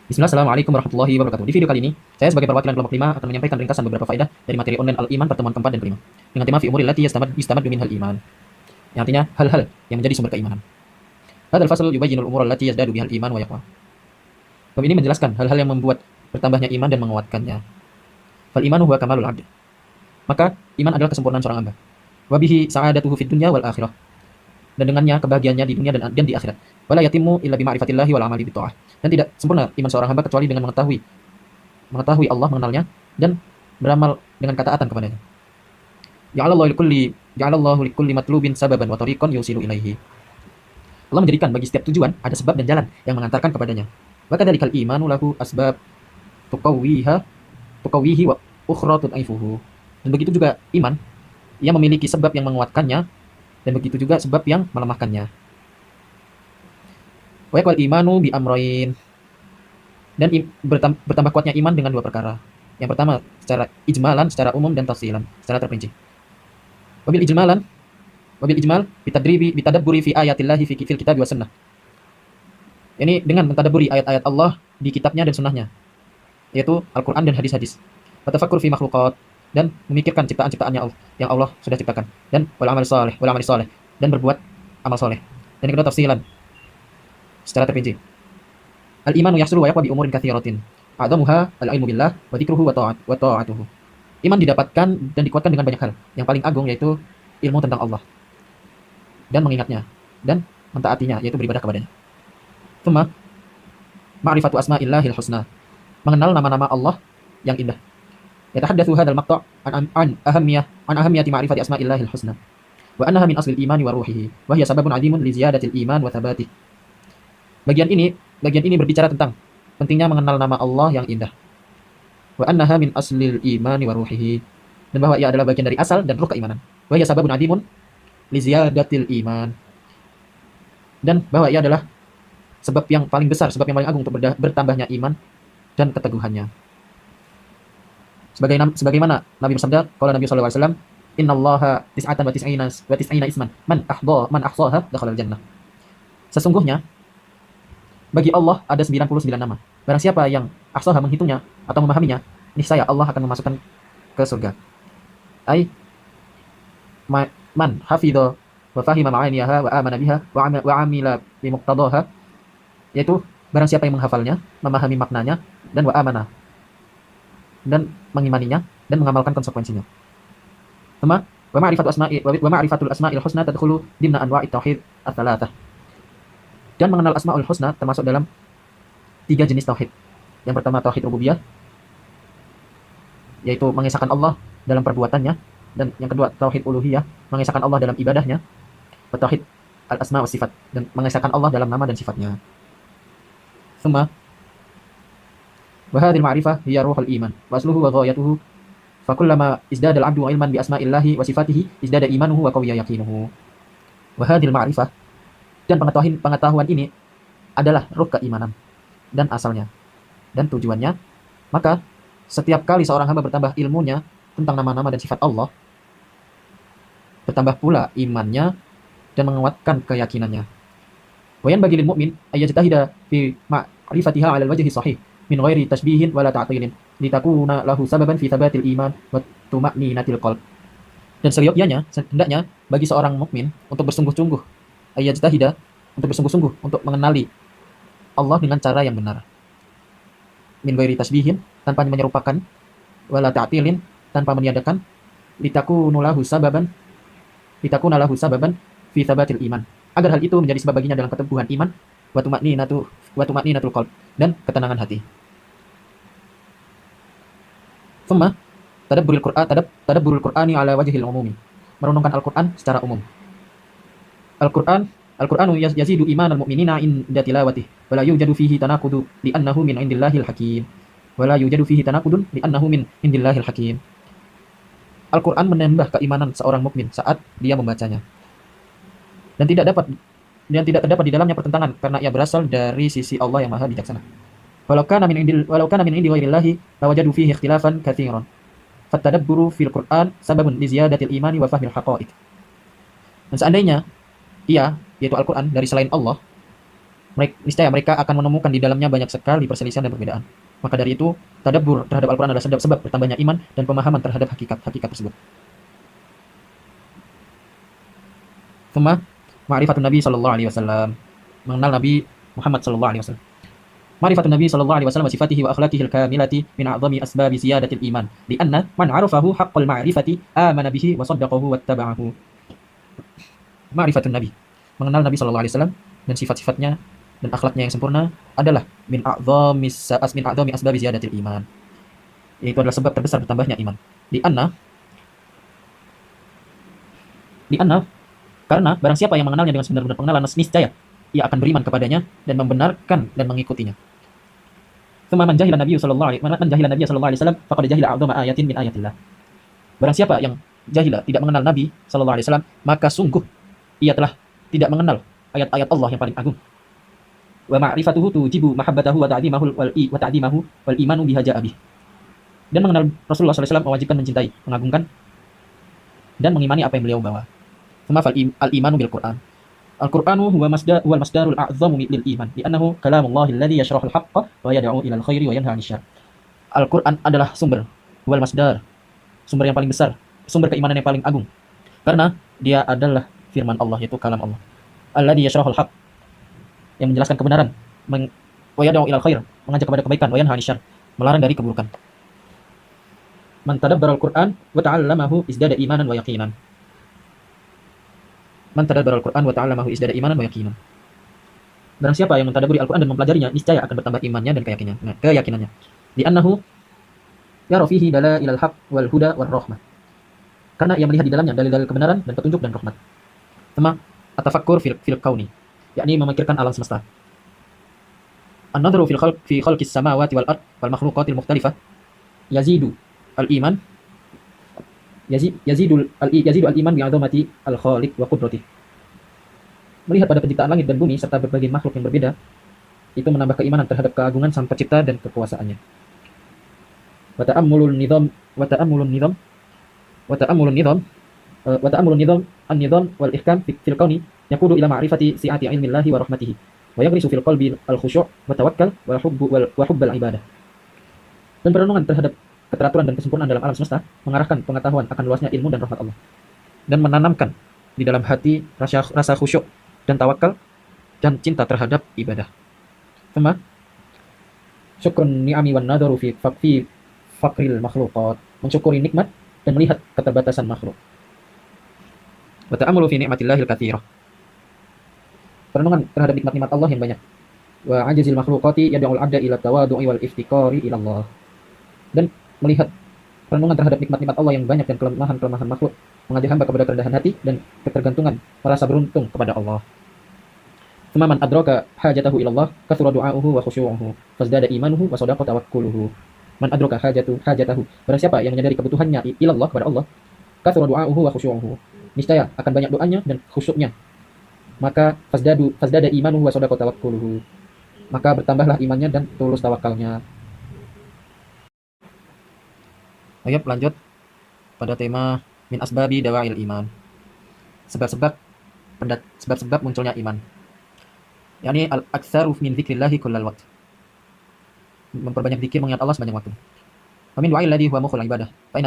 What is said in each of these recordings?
Bismillah, Assalamualaikum warahmatullahi wabarakatuh. Di video kali ini, saya sebagai perwakilan kelompok 5 akan menyampaikan ringkasan beberapa faedah dari materi online Al-Iman pertemuan keempat dan kelima. Dengan tema fi umuril lati yastamad minhal iman. Yang artinya hal-hal yang menjadi sumber keimanan. Hadzal fasl yubayyinul umur allati yazdadu bihal iman wa yaqwa. Bab ini menjelaskan hal-hal yang membuat bertambahnya iman dan menguatkannya. Fal imanu huwa kamalul 'abd. Maka iman adalah kesempurnaan seorang hamba. Wa bihi sa'adatuhu fid dunya wal akhirah. Dan dengannya kebahagiaannya di dunia dan di akhirat. Wala yatimmu illa bi ma'rifatillahi wal amali bi ta'ah. Dan tidak sempurna iman seorang hamba kecuali dengan mengetahui Allah, mengenalnya dan beramal dengan ketaatan kepadanya. Ja'alallahu likulli matlubin sababan wa tariqan yusilu ilaihi. Allah menjadikan bagi setiap tujuan ada sebab dan jalan yang mengantarkan kepadanya. Wa kadzalikal imanu lahu asbab tuqawwihi wa ukhra tud'ifuhu. Dan begitu juga iman, ia memiliki sebab yang menguatkannya dan begitu juga sebab yang melemahkannya. Wa yaqwal imanu bi amrayn. Dan bertambah kuatnya iman dengan dua perkara. Yang pertama secara ijmalan, secara umum, dan tafsilan, secara terperinci. Wabil ijmal bitadabburi fi ayatillahi fil kitab wa sunnah. Ini dengan mentadabburi ayat-ayat Allah di kitabnya dan sunnahnya, yaitu Al-Qur'an dan hadis-hadis. Wa tafakkur fi makhluqat, dan memikirkan ciptaan-ciptaannya Allah yang Allah sudah ciptakan, dan wal amal saleh, dan berbuat amal saleh. Dan yang kedua tafsilan, secara terperinci. Al-imanu yahsulu wa yaqwa bi umurin katsiratin. A'dhamuha al-ilmu billah wa dzikruhu wa ta'atuhu. Iman didapatkan dan dikuatkan dengan banyak hal. Yang paling agung yaitu ilmu tentang Allah dan mengingatnya dan mentaatinya, yaitu beribadah kepadanya. Tsumma ma'rifatu asma'illahil husna. Mengenal nama-nama Allah yang indah. Yatahaddatsu hadzal maqta' an ahammiyati ma'rifati asma'illahil husna. Wa annaha min aslil imani wa ruhihi, wa hiya sababun 'azimun li ziyadatil iman wa thabatih. Bagian ini berbicara tentang pentingnya mengenal nama Allah yang indah. Wa annaha min aslil imani wa ruhihi. Dan bahwa ia adalah bagian dari asal dan ruh keimanan. Wa hiya sababun 'azimun li ziyadatil iman. Dan bahwa ia adalah sebab yang paling besar, sebab yang paling agung untuk bertambahnya iman dan keteguhannya. Sebagaimana Nabi bersabda, qala Nabi sallallahu alaihi wasallam, "Innallaha tis'atan wa tis'ina isman, man ahsaha dakhala al-jannah." Sesungguhnya bagi Allah ada 99 nama. Barang siapa yang ahsaha, menghitungnya atau memahaminya, niscaya Allah akan memasukkan ke surga. Ai man hafidha wa fahima ma'aniha wa amana biha wa amila bi muqtadaha, yaitu barang siapa yang menghafalnya, memahami maknanya, dan wa amana, dan mengimaninya dan mengamalkan konsekuensinya. Wa ma'rifatul asma'il husna tadkhulu dimna anwa'it tauhid ats-tsalatsah. Dan mengenal asmaul husna termasuk dalam 3 jenis tauhid. Yang pertama tauhid rububiyah, yaitu mengesahkan Allah dalam perbuatannya, dan yang kedua tauhid uluhiyah, mengesahkan Allah dalam ibadahnya, wa tauhid al-asma wa sifat, dan mengesahkan Allah dalam nama dan sifatnya. Tsumma wa hadhil ma'rifah hiya ruhul iman wa asluhu wa ghayatuhu, fa kullama izdada al-'abdu ilman bi asma'illahi wa sifatihi izdada imanuhu wa qawiya yaqinuhu. Wa hadhil ma'rifah, dan pengetahuan ini adalah ruh keimanan dan asalnya dan tujuannya. Maka setiap kali seorang hamba bertambah ilmunya tentang nama-nama dan sifat Allah, bertambah pula imannya dan menguatkan keyakinannya. Wa yanbaghi lil mu'min ay yajtahida fi ma'rifatiha 'ala al-wajhi shahih min ghairi tashbihin wala ta'tilin litakuna lahu sababan fi thabatil iman wa tuma'ninatil qalb. Dan seyogyanya, hendaknya bagi seorang mukmin untuk bersungguh-sungguh, ayajtahida, untuk bersungguh-sungguh untuk mengenali Allah dengan cara yang benar. Min ghairi tasbihin, tanpa menyerupakan, wala ta'tilin, tanpa meniadakan, litakuna lahu sababan fi tsabatil iman, agar hal itu menjadi sebab baginya dalam keteguhan iman, wa tuma'ninatul qalb, dan ketenangan hati. Tsumma tadabburul Qur'ani ala wajhil umumi. Merenungkan Al-Qur'an secara umum. Al-Qur'anu yazidu imanal mu'minina inda tilawatih wa la yujadu fihi tanaqudu li'annahu min indillahil hakim. Al-Qur'an menambah keimanan seorang mukmin saat dia membacanya. Dan tidak terdapat di dalamnya pertentangan karena ia berasal dari sisi Allah yang Maha Bijaksana. Walau kana min indi ghairillahi lawajadu fihi ikhtilafan katsiran. Fatadabburu fil Qur'an sababun li ziyadatil imani wa fahmil haqa'iq. Dan seandainya ia, yaitu Al-Quran, dari selain Allah, Niscaya mereka akan menemukan di dalamnya banyak sekali perselisihan dan perbedaan. Maka dari itu, tadabbur terhadap Al-Quran adalah sebab bertambahnya iman dan pemahaman terhadap hakikat tersebut. Thumma ma'rifatun Nabi sallallahu alaihi wasallam. Mengenal Nabi Muhammad sallallahu alaihi wasallam. Ma'rifatun Nabi sallallahu alaihi wasallam wa sifatihi wa akhlaqihi al-kamilati min a'zami asbabi ziyadatil iman. Lianna man 'arafahu haqqal ma'rifati amana bihi wa saddaqahu wattaba'ahu. Ma'rifatun Nabi. Mengenal Nabi sallallahu alaihi wasallam dan sifat-sifatnya dan akhlaknya yang sempurna adalah min a'zami asbabi ziyadatil iman. Yaitu adalah sebab terbesar bertambahnya iman. Lianna karena barang siapa yang mengenalnya dengan sebenar-benar pengenalan, niscaya ia akan beriman kepadanya dan membenarkan dan mengikutinya. Man jahila Nabi sallallahu alaihi wasallam faqad jahila a'zama ayatin min ayatillah. Barang siapa yang jahila, tidak mengenal Nabi sallallahu alaihi wasallam, maka sungguh ia telah tidak mengenal ayat-ayat Allah yang paling agung. Wa ma'rifatuhu tujibu mahabbatahu wa ta'dimahu wal imanu biha ja'a bih. Dan mengenal Rasulullah sallallahu alaihi wasallam mewajibkan mencintai, mengagungkan dan mengimani apa yang beliau bawa. Al-imanu bil Qur'an. Al-Qur'anu huwa al-masdarul a'zamu lil iman, li'annahu kalamullah alladhi yashrahul haqqa wa yad'u ila al-khairi wa yanha 'anil syarr. Al-Qur'an adalah sumber yang paling besar, sumber keimanan yang paling agung. Karena dia adalah firman Allah, yaitu kalam Allah. Alladhi yashrahul haqq, yang menjelaskan kebenaran, wa yad'u ila al-khair, mengajak kepada kebaikan, wa yanha 'anil syarr, melarang dari keburukan. Man tadabbara al-Qur'an wa ta'allamahu izdada imanan wa yaqinan. Man tadabbara al-Qur'an wa ta'allamahu izdada imanan wa yaqinan. Barang siapa yang mentadabburi Al-Qur'an dan mempelajarinya, niscaya akan bertambah imannya dan keyakinannya. Li'annahu yara fihi dalailal haqq wal huda war rahmah. Karena ia melihat di dalamnya dalil-dalil kebenaran dan petunjuk dan rahmat. Thumma atafakkur fil kauni, yakni memikirkan alam semesta. An-nadhru fi khalqis samawati wal ard wal makhluqatil mukhtalifah yazidu al-iman yazidu al-iman bi'azamati al-khaliq wa qudratihi. Melihat pada penciptaan langit dan bumi serta berbagai makhluk yang berbeda, itu menambah keimanan terhadap keagungan Sang Pencipta dan kekuasaannya. Wa ta'ammulun nizam an-nizam wal ihkam fil kauni yaqudu ila ma'rifati si'ati ilmillahi wa rahmatihi wa yaghrisu fil qalbi al-khusyu' wa tawakkal wa hubbal ibadah. Dan perenungan terhadap keteraturan dan kesempurnaan dalam alam semesta mengarahkan pengetahuan akan luasnya ilmu dan rahmat Allah, dan menanamkan di dalam hati rasa khusyuk dan tawakal dan cinta terhadap ibadah. Thumma syukrun ni'ami wan nadharu fi faqril makhluqat, mensyukuri nikmat dan melihat keterbatasan makhluk. Wa ta'ammulu fi ni'matillahil katsirah, perenungan terhadap nikmat-nikmat Allah yang banyak. Wa ajzil makhluqati yad'ul 'abda ila tawadu'i wal iftiqari ila Allah, dan melihat perenungan terhadap nikmat-nikmat Allah yang banyak dan kelemahan-kelemahan makhluk mengajak hamba kepada kerendahan hati dan ketergantungan, merasa beruntung kepada Allah. Thumma man adraka hajatahu ila Allah kathura du'a'uhu wa khusyu'uhu fazdada imanuhu wa sadaqa tawakkuluhu. Man adraka hajatahu, barang siapa yang menyadari kebutuhannya ila Allah, kepada Allah, kathura du'a'uhu wa khusyu'uhu, niscaya akan banyak doanya dan khusyuknya, maka fazdada imanuhu wa sadaqa tawakkuluhu, maka bertambahlah imannya dan tulus tawakalnya. Ayo lanjut pada tema min asbabi dawa'il iman. Sebab-sebab munculnya iman. Yani al-aktsaru min dzikrillahi kullal waqt. Memperbanyak zikir, mengingat Allah sebanyak waktu. Wa min du'a'il ladzi huwa mukhul ibadah. Fa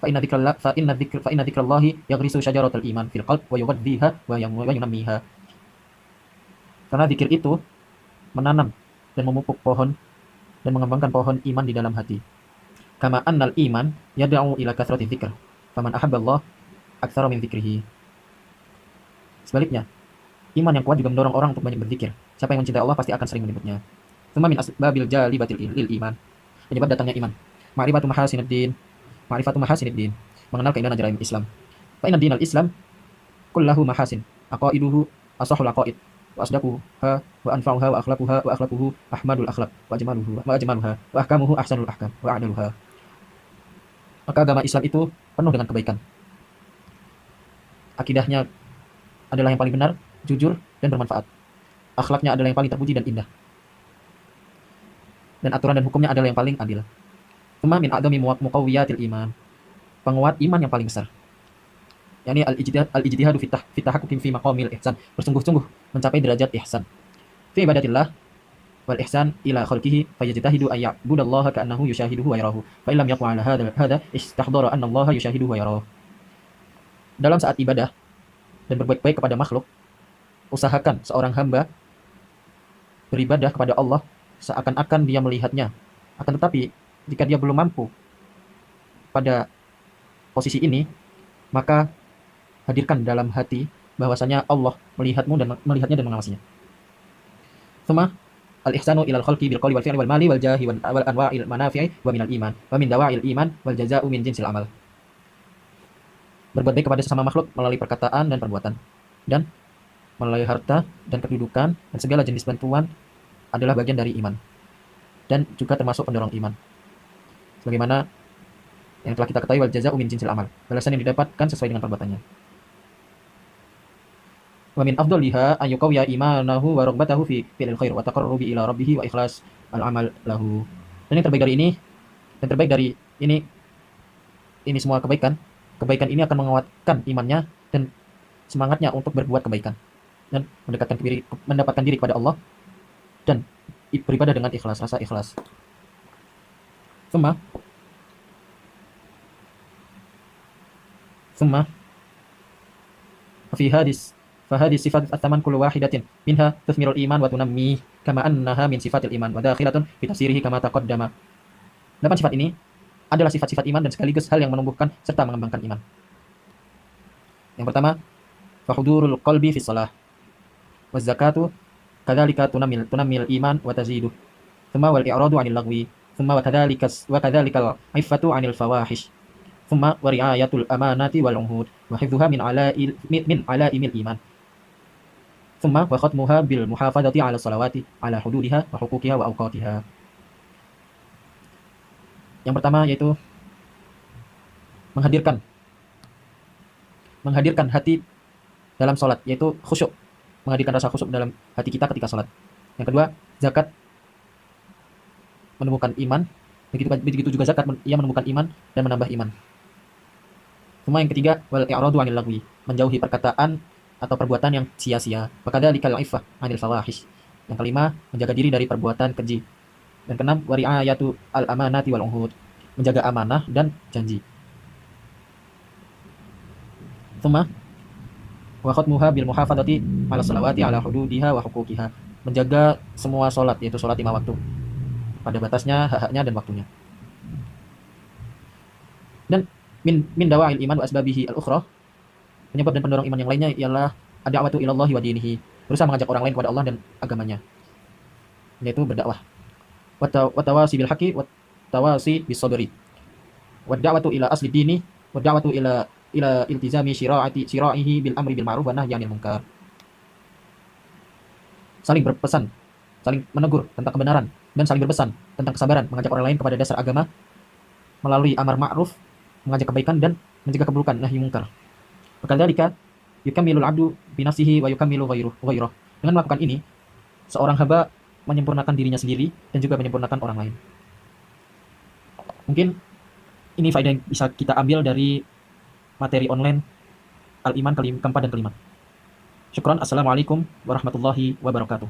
inna dzikrallahi yaghrisu syajaratal iman fil qalb wa yughaddiha wa yunammiha. Karena zikir itu menanam dan memupuk pohon dan mengembangkan pohon iman di dalam hati. Kama annal iman yad'u ila kathrati dzikr, faman ahabba Allah aktsara min dzikrihi. Sebaliknya, iman yang kuat juga mendorong orang untuk banyak berzikir. Siapa yang mencintai Allah pasti akan sering menyebutnya. Tsumma min asbabil jalibatil lil iman, penyebab datangnya iman. Ma'rifatu mahasiniddin, mengenal keindahan ajaran Islam. Fa inna dinal Islam kullahu mahasin, aqaiduhu asahul aqaid, wa asdaquha wa anfa'uha wa akhlaquhu ahmadul akhlaq wa ajmaluha wa ahkamuhu ahsanul ahkam wa a'daluha. Maka agama Islam itu penuh dengan kebaikan. Akidahnya adalah yang paling benar, jujur, dan bermanfaat. Akhlaknya adalah yang paling terpuji dan indah. Dan aturan dan hukumnya adalah yang paling adil. Tsumma min a'dami muqawwiyatil iman, penguat iman yang paling besar. Yani al-ijtihadu fi tahaqquqin fi maqamil ihsan, bersungguh-sungguh mencapai derajat ihsan. fi ibadatillah wal ihsan ila khalqihi fayajtahidu ay ya'budallaha ka'annahu yushahiduhu wa yarahu fa illam yaqwa 'ala hadha istahdara anna Allah yushahiduhu wa yarahu. Dalam saat ibadah dan berbuat baik kepada makhluk, usahakan seorang hamba beribadah kepada Allah seakan-akan dia melihatnya. Akan tetapi jika dia belum mampu pada posisi ini, maka hadirkan dalam hati bahwasanya Allah melihatmu dan melihatnya dan mengawasinya. Tsumma al-ihsanu ilal khalqi bil qawli wal fi'li wal mali wal jahi wal anwa'il manafi'i wa minal iman wa min dawa'il iman wal jazaa'u min jinsil amal. Berbuat baik kepada sesama makhluk melalui perkataan dan perbuatan, dan melalui harta dan kedudukan dan segala jenis bantuan adalah bagian dari iman dan juga termasuk pendorong iman. Sebagaimana yang telah kita ketahui, wal jazaa'u min jinsil amal, balasan yang didapatkan sesuai dengan perbuatannya. Wa min afdaliha an yuqawwiya imanahu wa raghbatahu fi fi'lil khair wa taqarrubi ila rabbih wa ikhlas al-amal lahu. Dan yang terbaik dari ini, dan terbaik dari ini semua kebaikan ini akan menguatkan imannya dan semangatnya untuk berbuat kebaikan dan mendapatkan diri kepada Allah dan beribadah dengan ikhlas, rasa ikhlas. Summa فهذه صفات الثمان كل واحدة منها تثمر الإيمان وتنميه كما أنها من صفات الإيمان وداخلة في تفسيره كما تقدم. 8 sifat ini adalah sifat-sifat iman dan sekaligus hal yang menumbuhkan serta mengembangkan iman. Yang pertama, fahudurul qalbi fi shalah wa zakatu kadzalika tunammil iman wa taziduh. Tsumma wal i'radu 'anil lagwi, tsumma wa kadzalika al-'iffatu 'anil fawahish. Tsumma wa ri'ayatul amanati wal 'uhud wa hifdhuha min 'alaimil iman. Tsumma wa khatmuha bil muhafadzati 'ala shalawati 'ala hududiha wa huquqiha wa awqatiha. Yang pertama yaitu menghadirkan hati dalam sholat, yaitu khusyuk, menghadirkan rasa khusyuk dalam hati kita ketika sholat. Yang kedua, zakat menumbuhkan iman, begitu juga zakat ia menumbuhkan iman dan menambah iman. Semua yang ketiga, wal i'radu 'anil lagwi, menjauhi perkataan atau perbuatan yang sia-sia. Wa kadzalikal 'iffah 'anil fawahish. Yang kelima, menjaga diri dari perbuatan keji. Dan keenam, wa ri'ayatu al-amanati wal 'uhud, menjaga amanah dan janji. Tsumma wa khatmuha bil muhafadzati 'ala shalawati 'ala hududiha wa huquqiha, menjaga semua salat, yaitu salat 5 waktu pada batasnya, hak-haknya dan waktunya. Dan min dawa'il iman wa asbabihi al-ukhra, penyebab dan pendorong iman yang lainnya ialah ad-da'watu ilallahi wa dinihi, berusaha mengajak orang lain kepada Allah dan agamanya, yaitu berdakwah. Wa tawasi bil haqqi wa tawasi bis sabri. Wa da'watu ila asli dini wa da'watu ila iltizami syira'ihi bil amri bil ma'ruf wa nahyi 'anil munkar. Saling berpesan, saling menegur tentang kebenaran dan saling berpesan tentang kesabaran, mengajak orang lain kepada dasar agama melalui amar ma'ruf, mengajak kebaikan dan mencegah keburukan, nahyi munkar. Wakadzalika yukammilul 'abdu bi nafsihi wa yukammilu ghairuh. Dengan melakukan ini, seorang hamba menyempurnakan dirinya sendiri dan juga menyempurnakan orang lain. Mungkin ini faedah yang bisa kita ambil dari materi online Al-Iman keempat dan kelima. Syukran. Assalamualaikum warahmatullahi wabarakatuh.